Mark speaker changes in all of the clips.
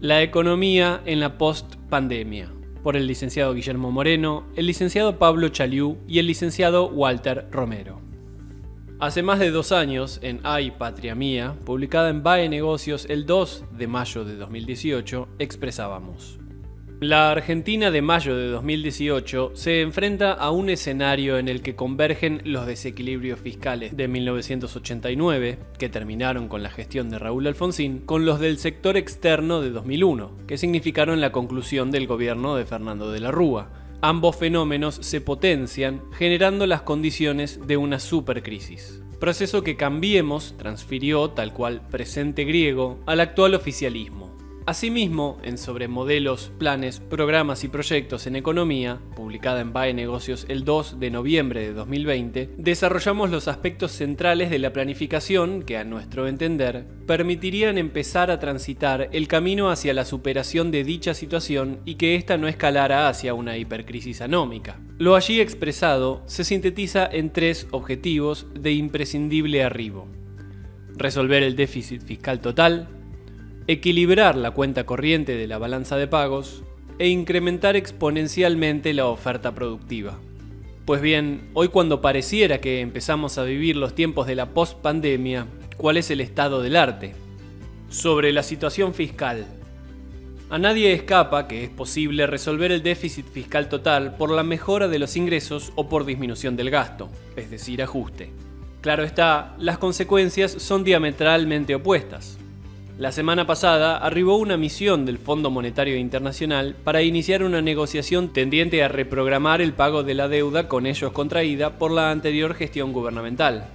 Speaker 1: La economía en la post-pandemia, por el licenciado Guillermo Moreno, el licenciado Pablo Chaliú y el licenciado Walter Romero. Hace más de 2 años, en Ay, Patria Mía, publicada en BAE Negocios el 2 de mayo de 2018, expresábamos: la Argentina de mayo de 2018 se enfrenta a un escenario en el que convergen los desequilibrios fiscales de 1989, que terminaron con la gestión de Raúl Alfonsín, con los del sector externo de 2001, que significaron la conclusión del gobierno de Fernando de la Rúa. Ambos fenómenos se potencian, generando las condiciones de una supercrisis. Proceso que Cambiemos transfirió, tal cual presente griego, al actual oficialismo. Asimismo, en Sobre Modelos, Planes, Programas y Proyectos en Economía, publicada en BAE Negocios el 2 de noviembre de 2020, desarrollamos los aspectos centrales de la planificación que, a nuestro entender, permitirían empezar a transitar el camino hacia la superación de dicha situación y que ésta no escalara hacia una hipercrisis anómica. Lo allí expresado se sintetiza en 3 objetivos de imprescindible arribo: resolver el déficit fiscal total, equilibrar la cuenta corriente de la balanza de pagos e incrementar exponencialmente la oferta productiva. Pues bien, hoy, cuando pareciera que empezamos a vivir los tiempos de la post-pandemia, ¿cuál es el estado del arte? Sobre la situación fiscal. A nadie escapa que es posible resolver el déficit fiscal total por la mejora de los ingresos o por disminución del gasto, es decir, ajuste. Claro está, las consecuencias son diametralmente opuestas. La semana pasada arribó una misión del Fondo Monetario Internacional para iniciar una negociación tendiente a reprogramar el pago de la deuda con ellos contraída por la anterior gestión gubernamental.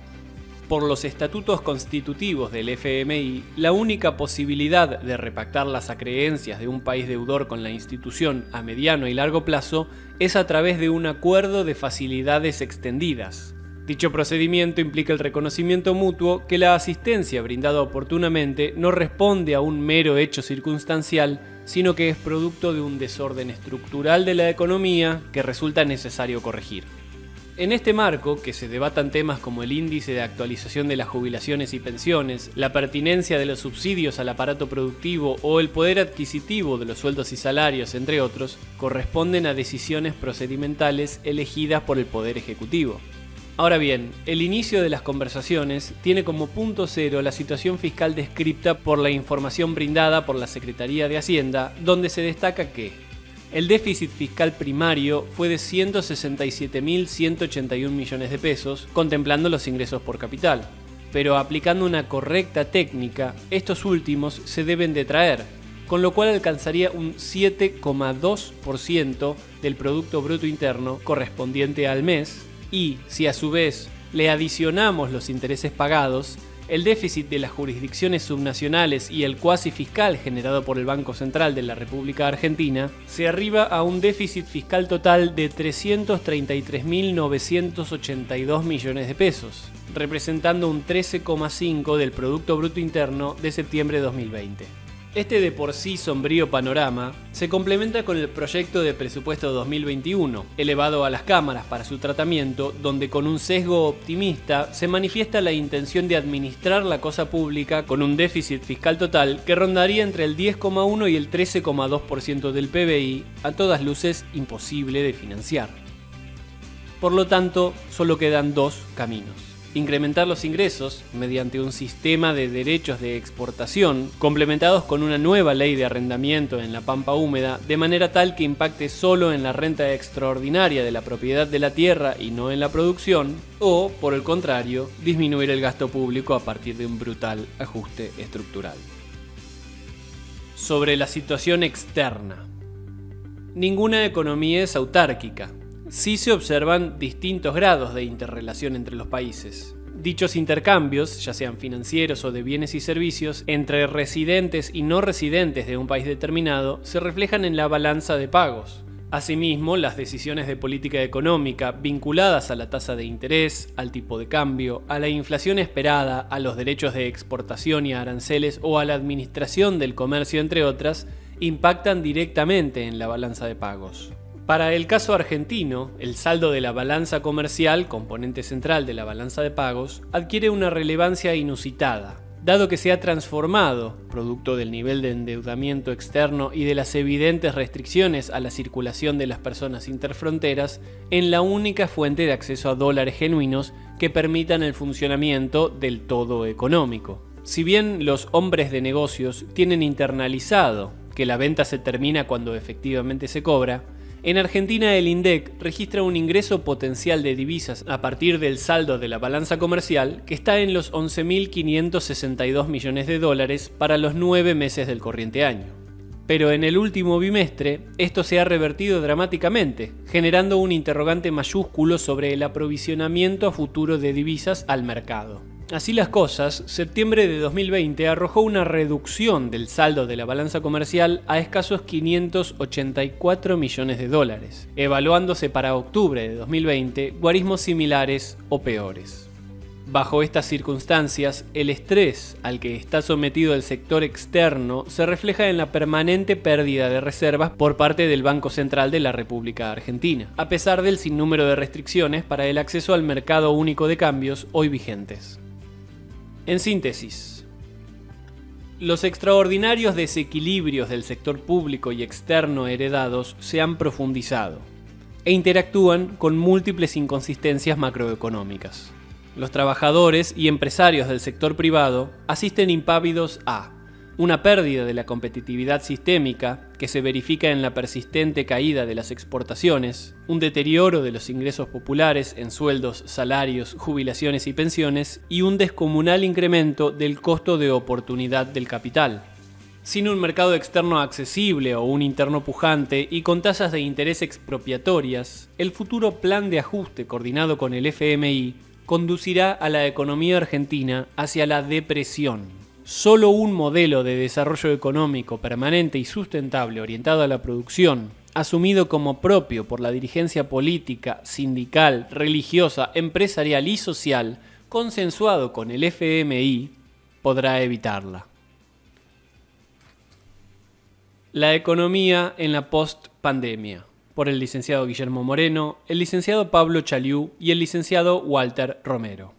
Speaker 1: Por los estatutos constitutivos del FMI, la única posibilidad de repactar las acreencias de un país deudor con la institución a mediano y largo plazo es a través de un acuerdo de facilidades extendidas. Dicho procedimiento implica el reconocimiento mutuo que la asistencia brindada oportunamente no responde a un mero hecho circunstancial, sino que es producto de un desorden estructural de la economía que resulta necesario corregir. En este marco, que se debatan temas como el índice de actualización de las jubilaciones y pensiones, la pertinencia de los subsidios al aparato productivo o el poder adquisitivo de los sueldos y salarios, entre otros, corresponden a decisiones procedimentales elegidas por el Poder Ejecutivo. Ahora bien, el inicio de las conversaciones tiene como punto cero la situación fiscal descripta por la información brindada por la Secretaría de Hacienda, donde se destaca que el déficit fiscal primario fue de 167.181 millones de pesos, contemplando los ingresos por capital. Pero aplicando una correcta técnica, estos últimos se deben detraer, con lo cual alcanzaría un 7,2% del Producto Bruto Interno correspondiente al mes. Y, si a su vez le adicionamos los intereses pagados, el déficit de las jurisdicciones subnacionales y el cuasi fiscal generado por el Banco Central de la República Argentina, se arriba a un déficit fiscal total de 333.982 millones de pesos, representando un 13,5% del Producto Bruto Interno de septiembre de 2020. Este de por sí sombrío panorama se complementa con el proyecto de presupuesto 2021, elevado a las cámaras para su tratamiento, donde con un sesgo optimista se manifiesta la intención de administrar la cosa pública con un déficit fiscal total que rondaría entre el 10,1 y el 13,2% del PBI, a todas luces imposible de financiar. Por lo tanto, solo quedan 2 caminos: incrementar los ingresos mediante un sistema de derechos de exportación, complementados con una nueva ley de arrendamiento en la pampa húmeda, de manera tal que impacte solo en la renta extraordinaria de la propiedad de la tierra y no en la producción, o, por el contrario, disminuir el gasto público a partir de un brutal ajuste estructural. Sobre la situación externa. Ninguna economía es autárquica. Sí se observan distintos grados de interrelación entre los países. Dichos intercambios, ya sean financieros o de bienes y servicios, entre residentes y no residentes de un país determinado, se reflejan en la balanza de pagos. Asimismo, las decisiones de política económica vinculadas a la tasa de interés, al tipo de cambio, a la inflación esperada, a los derechos de exportación y a aranceles o a la administración del comercio, entre otras, impactan directamente en la balanza de pagos. Para el caso argentino, el saldo de la balanza comercial, componente central de la balanza de pagos, adquiere una relevancia inusitada, dado que se ha transformado, producto del nivel de endeudamiento externo y de las evidentes restricciones a la circulación de las personas interfronteras, en la única fuente de acceso a dólares genuinos que permitan el funcionamiento del todo económico. Si bien los hombres de negocios tienen internalizado que la venta se termina cuando efectivamente se cobra, en Argentina el INDEC registra un ingreso potencial de divisas a partir del saldo de la balanza comercial que está en los 11.562 millones de dólares para los 9 meses del corriente año. Pero en el último bimestre esto se ha revertido dramáticamente, generando un interrogante mayúsculo sobre el aprovisionamiento a futuro de divisas al mercado. Así las cosas, septiembre de 2020 arrojó una reducción del saldo de la balanza comercial a escasos 584 millones de dólares, evaluándose para octubre de 2020 guarismos similares o peores. Bajo estas circunstancias, el estrés al que está sometido el sector externo se refleja en la permanente pérdida de reservas por parte del Banco Central de la República Argentina, a pesar del sinnúmero de restricciones para el acceso al mercado único de cambios hoy vigentes. En síntesis, los extraordinarios desequilibrios del sector público y externo heredados se han profundizado e interactúan con múltiples inconsistencias macroeconómicas. Los trabajadores y empresarios del sector privado asisten impávidos a una pérdida de la competitividad sistémica que se verifica en la persistente caída de las exportaciones, un deterioro de los ingresos populares en sueldos, salarios, jubilaciones y pensiones y un descomunal incremento del costo de oportunidad del capital. Sin un mercado externo accesible o un interno pujante y con tasas de interés expropiatorias, el futuro plan de ajuste coordinado con el FMI conducirá a la economía argentina hacia la depresión. Solo un modelo de desarrollo económico permanente y sustentable orientado a la producción, asumido como propio por la dirigencia política, sindical, religiosa, empresarial y social, consensuado con el FMI, podrá evitarla. La economía en la post-pandemia, por el licenciado Guillermo Moreno, el licenciado Pablo Chaliú y el licenciado Walter Romero.